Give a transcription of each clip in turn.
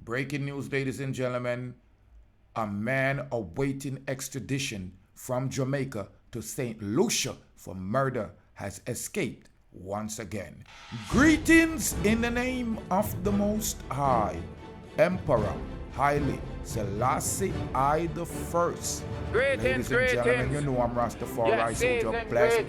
Breaking news, ladies and gentlemen. A man awaiting extradition from Jamaica to St Lucia for murder has escaped once again. Greetings in the name of the Most High, Emperor Haile Selassie I the First. Ladies and gentlemen, you know I'm Rastafari, so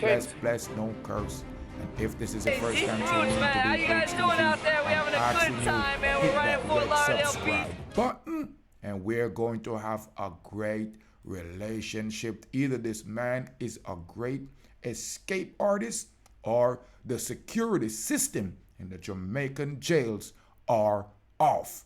just bless, no curse. And if this is the first time tuning into How you guys doing out there? We having a good time, man. We're running for subscribe button, and we're going to have a great relationship. Either this man is a great escape artist or the security system in the Jamaican jails are off.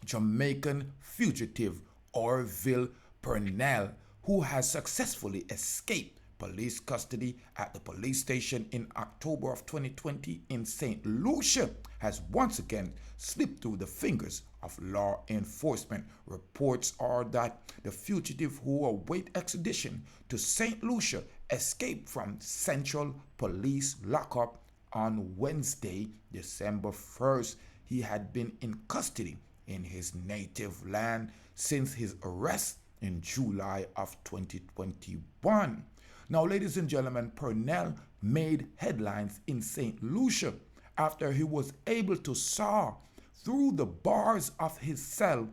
Jamaican fugitive Orville Purnell, who has successfully escaped police custody at the police station in October of 2020 in St Lucia, has once again slipped through the fingers of law enforcement. Reports are that the fugitive who await extradition to St Lucia escaped from Central Police lockup on Wednesday, December 1st. He had been in custody in his native land since his arrest in July of 2021. Now, ladies and gentlemen, Purnell made headlines in St. Lucia after he was able to saw through the bars of his cell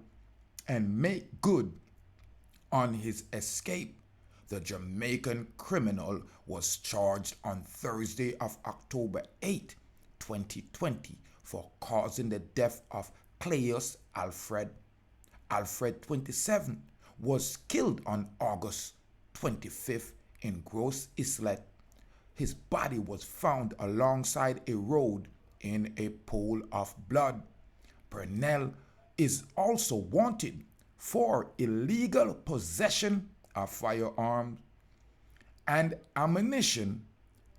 and make good on his escape. The Jamaican criminal was charged on Thursday of October 8, 2020 for causing the death of Claus Alfred. Alfred, 27, was killed on August 25th in Gross Islet. His body was found alongside a road in a pool of blood. Purnell is also wanted for illegal possession of firearms and ammunition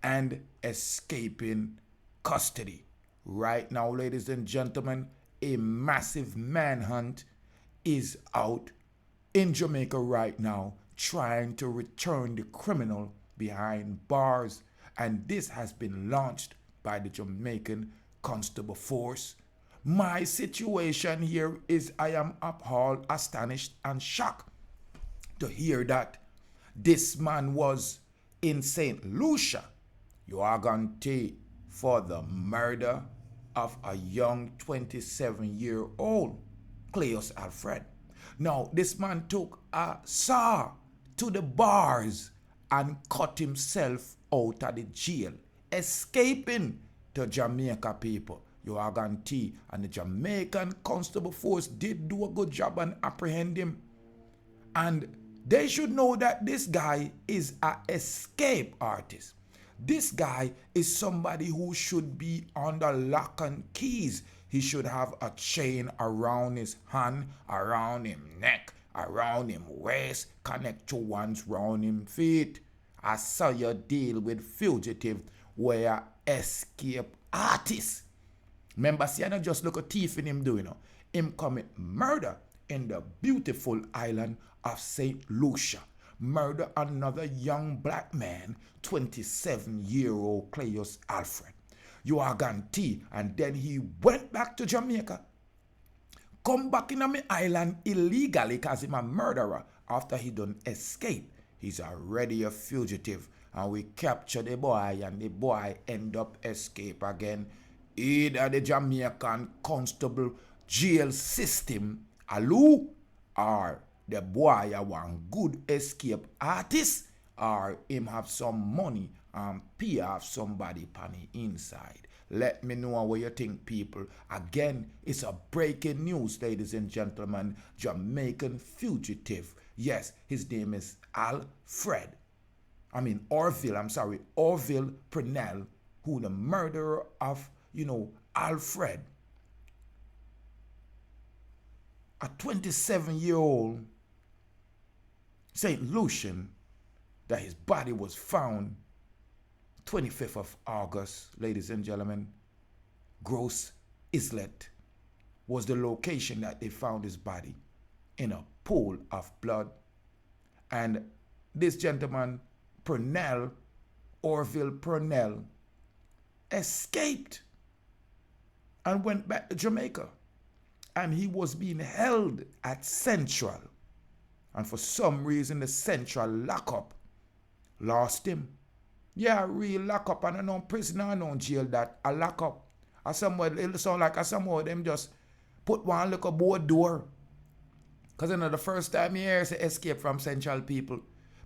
and escaping custody. Right now, ladies and gentlemen, a massive manhunt is out in Jamaica right now, trying to return the criminal behind bars, and this has been launched by the Jamaican Constable Force. My situation here is I am appalled, astonished, and shocked to hear that this man was in St. Lucia, you are going to for the murder of a young 27-year-old Claus Alfred. Now, this man took a saw to the bars and cut himself out of the jail, escaping to Jamaica, people. You are guarantee, and the Jamaican Constable Force did do a good job and apprehend him. And they should know that this guy is an escape artist. This guy is somebody who should be under lock and keys. He should have a chain around his hand, around his neck, around him waist, connect to ones round him feet. I saw you deal with fugitive where escape artists. Remember, see, I don't just look a thief in him doing, him commit murder in the beautiful island of St. Lucia. Murder another young black man, 27-year-old Claus Alfred. You are guarantee, and then he went back to Jamaica, come back in my island illegally because he's a murderer. After he done escape, he's already a fugitive, and we capture the boy, and the boy end up escape again. Either the Jamaican constable jail system, or the boy a one good escape artist, or him have some money and pay off somebody on the inside. Let me know what you think, people. Again, it's a breaking news, ladies and gentlemen. Jamaican fugitive. Yes, his name is Orville Purnell, who the murderer of, Alfred. A 27-year-old St. Lucian, that his body was found 25th of August, ladies and gentlemen. Gross Islet was the location that they found his body, in a pool of blood. And this gentleman, Orville Purnell, escaped and went back to Jamaica. and he was being held at Central. And for some reason, the Central lockup lost him. Yeah, real lockup, and I know prison, I know jail that a lockup. Or somewhere, it sound like somehow them just put one little board door. Because you know, the first time you hear say escape from Central people.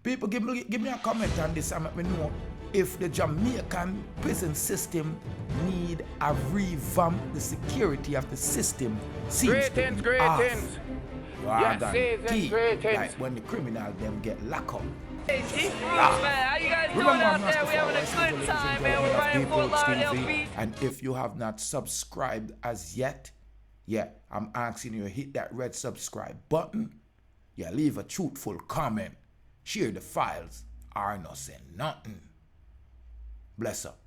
People, give me a comment on this and let me know if the Jamaican prison system need a revamp. The security of the system seems to be off. Yes, like when the criminal them get locked up. Hey, man, how you guys doing out there? We having a good time, man. We're right in Fort Lauderdale Beach. And if you have not subscribed as yet, yeah, I'm asking you to hit that red subscribe button. Yeah, leave a truthful comment. Share the files. Or not say nothing. Bless up.